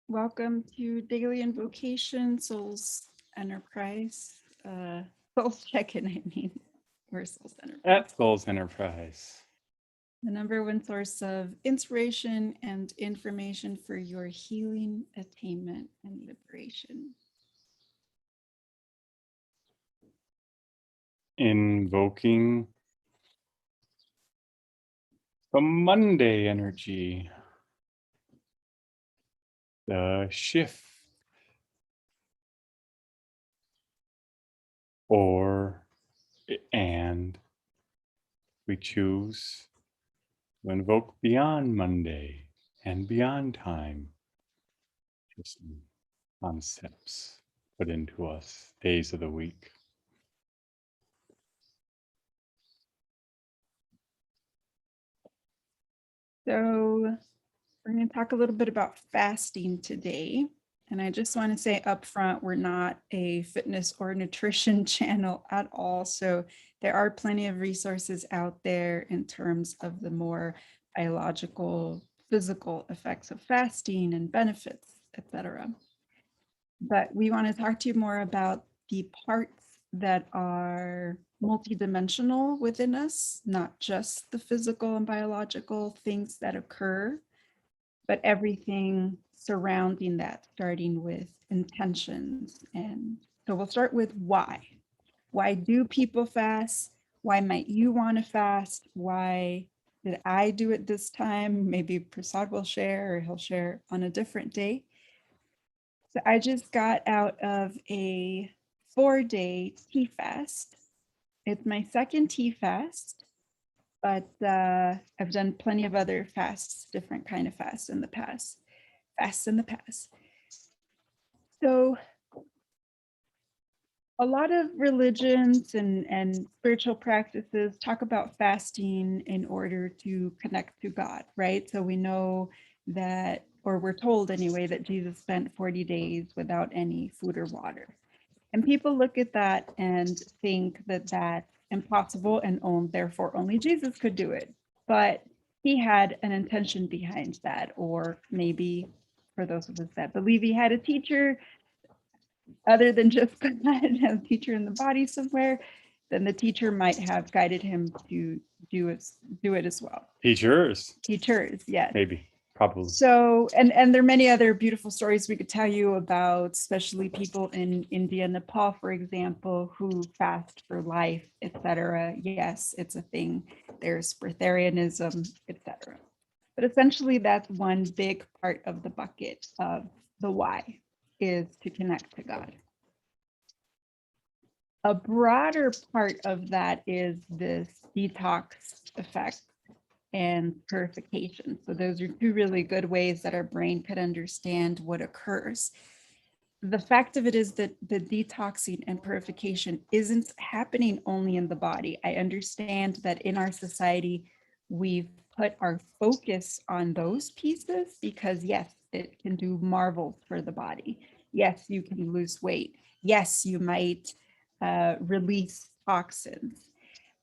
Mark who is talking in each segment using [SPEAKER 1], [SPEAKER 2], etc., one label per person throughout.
[SPEAKER 1] Welcome to Daily Invocation, Souls Enterprise. Souls Check-in, I mean. We're Souls Enterprise.
[SPEAKER 2] At Souls Enterprise.
[SPEAKER 1] The number one source of inspiration and information for your healing, attainment, and liberation.
[SPEAKER 2] Invoking the Monday energy. The shift. And we choose to invoke beyond Monday and beyond time. Just some concepts put into us, days of the week.
[SPEAKER 1] So we're going to talk a little bit about fasting today. And I just want to say up front, we're not a fitness or nutrition channel at all. So there are plenty of resources out there in terms of the more biological, physical effects of fasting and benefits, etc. But we want to talk to you more about the parts that are multidimensional within us, not just the physical and biological things that occur, but everything surrounding that, starting with intentions. And so we'll start with why. Why do people fast? Why might you want to fast? Why did I do it this time? Maybe Prasad will share, or he'll share on a different day. So I just got out of a 4-day tea fast. It's my second tea fast, but I've done plenty of other fasts, different kind of fasts in the past. So a lot of religions and spiritual practices talk about fasting in order to connect to God, right? So we know that, or we're told anyway, that Jesus spent 40 days without any food or water. And people look at that and think that that's impossible and therefore only Jesus could do it. But he had an intention behind that, or maybe for those of us that believe he had a teacher other than just God, a teacher in the body somewhere, then the teacher might have guided him to do it as well.
[SPEAKER 2] Teachers,
[SPEAKER 1] Yes.
[SPEAKER 2] maybe, probably.
[SPEAKER 1] So, and there are many other beautiful stories we could tell you about, especially people in India, Nepal, for example, who fast for life, etc. Yes, it's a thing. There's breatharianism, etc. But essentially, that's one big part of the bucket of the why, is to connect to God. A broader part of that is this detox effect and purification. So those are two really good ways that our brain could understand what occurs. The fact of it is that the detoxing and purification isn't happening only in the body. I understand that in our society, we've put our focus on those pieces because yes, it can do marvels for the body. Yes, you can lose weight. Yes, you might release toxins.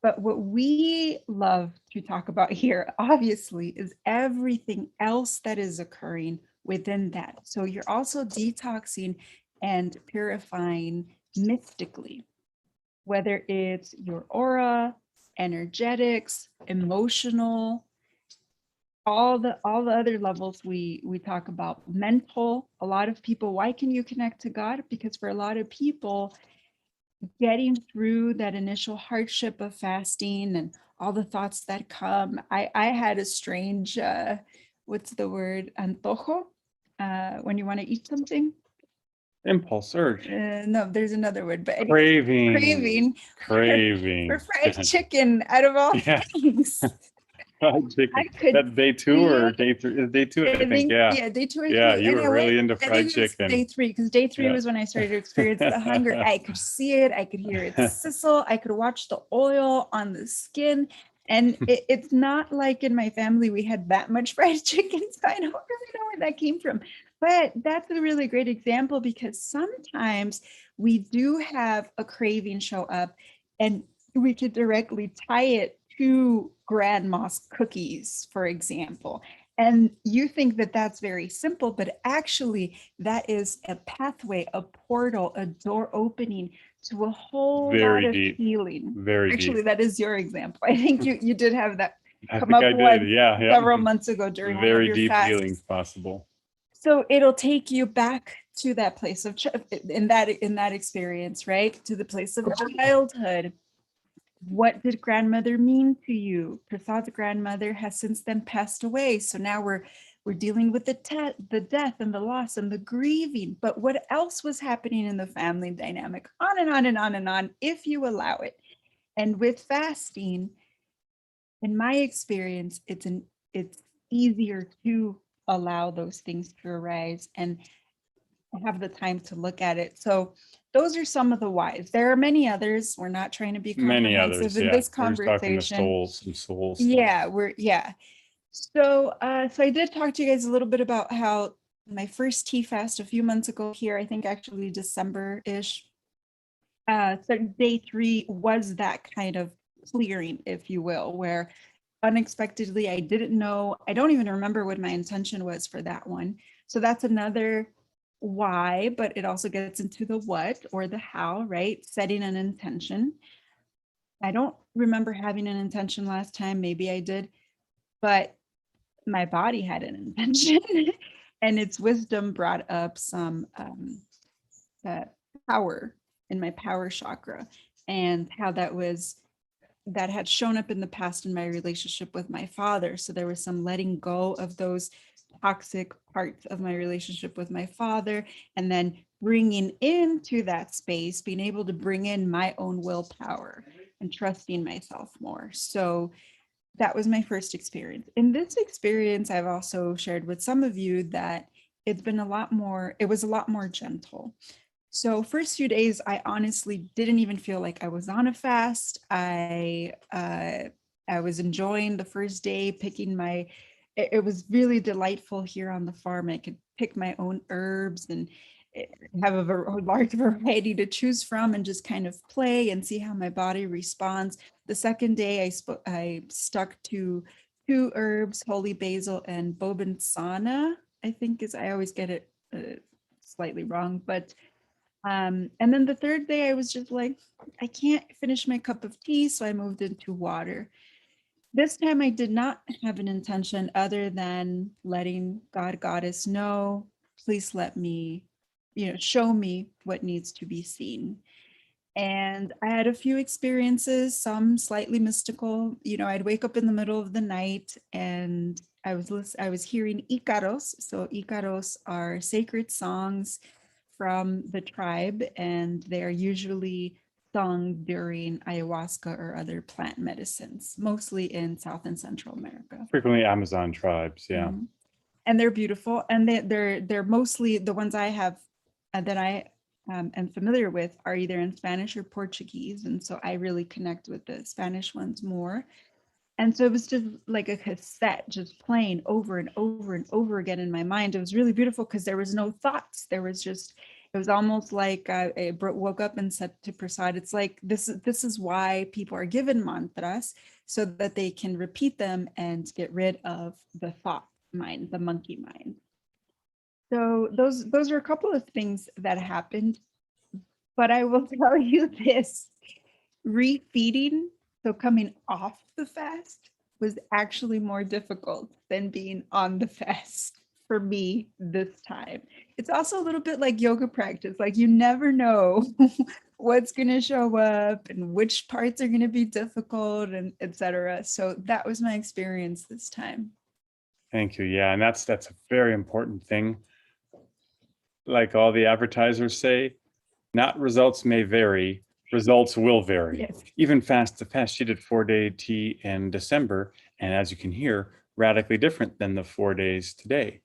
[SPEAKER 1] But what we love to talk about here, obviously, is everything else that is occurring within that. So you're also detoxing and purifying mystically, whether it's your aura, energetics, emotional, all the other levels we talk about, mental. A lot of people, why can you connect to God? Because for a lot of people, getting through that initial hardship of fasting and all the thoughts that come. I had a strange, what's the word, antojo, when you want to eat something.
[SPEAKER 2] Impulse, urge.
[SPEAKER 1] No, there's another word, but
[SPEAKER 2] Craving.
[SPEAKER 1] for fried chicken out of all things.
[SPEAKER 2] Fried chicken. That's day 2 or day 3? Day 2, I think. Yeah,
[SPEAKER 1] day 2 or 3.
[SPEAKER 2] Yeah, you were really into fried chicken.
[SPEAKER 1] Day 3, because day 3 was when I started to experience the hunger. I could see it, I could hear it sizzle, I could watch the oil on the skin. And it's not like in my family we had that much fried chicken, so I don't really know where that came from. But that's a really great example because sometimes we do have a craving show up and we could directly tie it to grandma's cookies, for example. And you think that that's very simple, but actually that is a pathway, a portal, a door opening to a whole lot
[SPEAKER 2] Very
[SPEAKER 1] of
[SPEAKER 2] deep,
[SPEAKER 1] healing.
[SPEAKER 2] very
[SPEAKER 1] Actually,
[SPEAKER 2] deep.
[SPEAKER 1] that is your example. I think you did have that
[SPEAKER 2] I
[SPEAKER 1] come
[SPEAKER 2] think
[SPEAKER 1] up
[SPEAKER 2] I did.
[SPEAKER 1] one
[SPEAKER 2] Yeah, yeah.
[SPEAKER 1] several months ago during one of
[SPEAKER 2] Very
[SPEAKER 1] your
[SPEAKER 2] deep healings
[SPEAKER 1] fasts.
[SPEAKER 2] possible.
[SPEAKER 1] So it'll take you back to that place of in that experience, right? To the place of childhood. What did grandmother mean to you? Prasad's grandmother has since then passed away. So now we're dealing with the death and the loss and the grieving. But what else was happening in the family dynamic? On and on and on and on, if you allow it. And with fasting, in my experience, it's easier to allow those things to arise and have the time to look at it. So those are some of the whys. There are many others. We're not trying to be
[SPEAKER 2] Many
[SPEAKER 1] comprehensive
[SPEAKER 2] others,
[SPEAKER 1] in
[SPEAKER 2] yeah.
[SPEAKER 1] this
[SPEAKER 2] We're just talking the
[SPEAKER 1] conversation.
[SPEAKER 2] some soul stuff.
[SPEAKER 1] Yeah, So I did talk to you guys a little bit about how my first tea fast a few months ago here, I think actually December-ish. So day 3 was that kind of clearing, if you will, where unexpectedly I didn't know, I don't even remember what my intention was for that one. So that's another why, but it also gets into the what or the how, right? Setting an intention. I don't remember having an intention last time, maybe I did, but my body had an intention and its wisdom brought up some power in my power chakra and how that had shown up in the past in my relationship with my father. So there was some letting go of those toxic parts of my relationship with my father, and then bringing into that space, being able to bring in my own willpower and trusting myself more. So that was my first experience. In this experience, I've also shared with some of you that it was a lot more gentle. So first few days, I honestly didn't even feel like I was on a fast. I was enjoying the first day, picking it was really delightful here on the farm. I could pick my own herbs and have a large variety to choose from and just kind of play and see how my body responds. The second day, I stuck to 2 herbs, holy basil and bobinsana, I think I always get it slightly wrong, but and then the third day I was just like, I can't finish my cup of tea, so I moved into water. This time I did not have an intention other than letting God, Goddess know, please let me, show me what needs to be seen. And I had a few experiences, some slightly mystical. I'd wake up in the middle of the night and I was hearing Icaros. So Icaros are sacred songs from the tribe, and they are usually sung during ayahuasca or other plant medicines, mostly in South and Central America.
[SPEAKER 2] Frequently Amazon tribes, yeah.
[SPEAKER 1] Mhm. And they're beautiful, and they're mostly the ones I have that I am familiar with are either in Spanish or Portuguese, and so I really connect with the Spanish ones more. And so it was just like a cassette just playing over and over and over again in my mind. It was really beautiful because there was no thoughts. It was almost like I woke up and said to Prasad, it's like, this is why people are given mantras, so that they can repeat them and get rid of the thought mind, the monkey mind. So those are a couple of things that happened. But I will tell you this, refeeding, so coming off the fast, was actually more difficult than being on the fast for me this time. It's also a little bit like yoga practice. Like you never know what's going to show up and which parts are going to be difficult and etc. So that was my experience this time.
[SPEAKER 2] Thank you. Yeah, and that's a very important thing. Like all the advertisers say, not results may vary, results will vary.
[SPEAKER 1] Yes.
[SPEAKER 2] Even fast to fast, she did 4-day tea in December, and as you can hear, radically different than the 4 days today,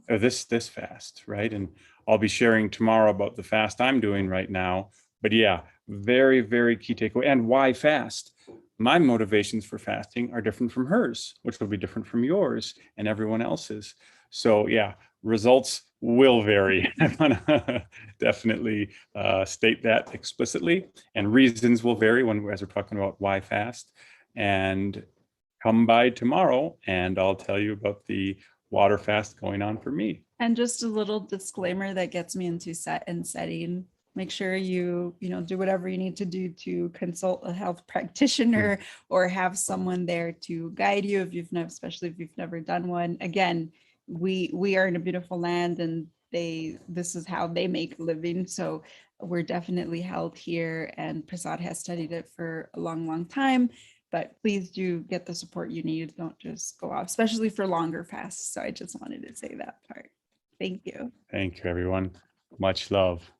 [SPEAKER 2] or this fast, right? And I'll be sharing tomorrow about the fast I'm doing right now. But yeah, very, very key takeaway. And why fast? My motivations for fasting are different from hers, which will be different from yours and everyone else's. So yeah, results will vary. I want to definitely state that explicitly. And reasons will vary as we're talking about why fast. And come by tomorrow and I'll tell you about the water fast going on for me.
[SPEAKER 1] And just a little disclaimer that gets me into set and setting. Make sure you do whatever you need to do to consult a health practitioner or have someone there to guide you if you've never, especially if you've never done one. Again, we are in a beautiful land, and this is how they make a living. So we're definitely held here, and Prasad has studied it for a long, long time. But please do get the support you need. Don't just go off, especially for longer fasts. So I just wanted to say that part. Thank you.
[SPEAKER 2] Thank you, everyone. Much love.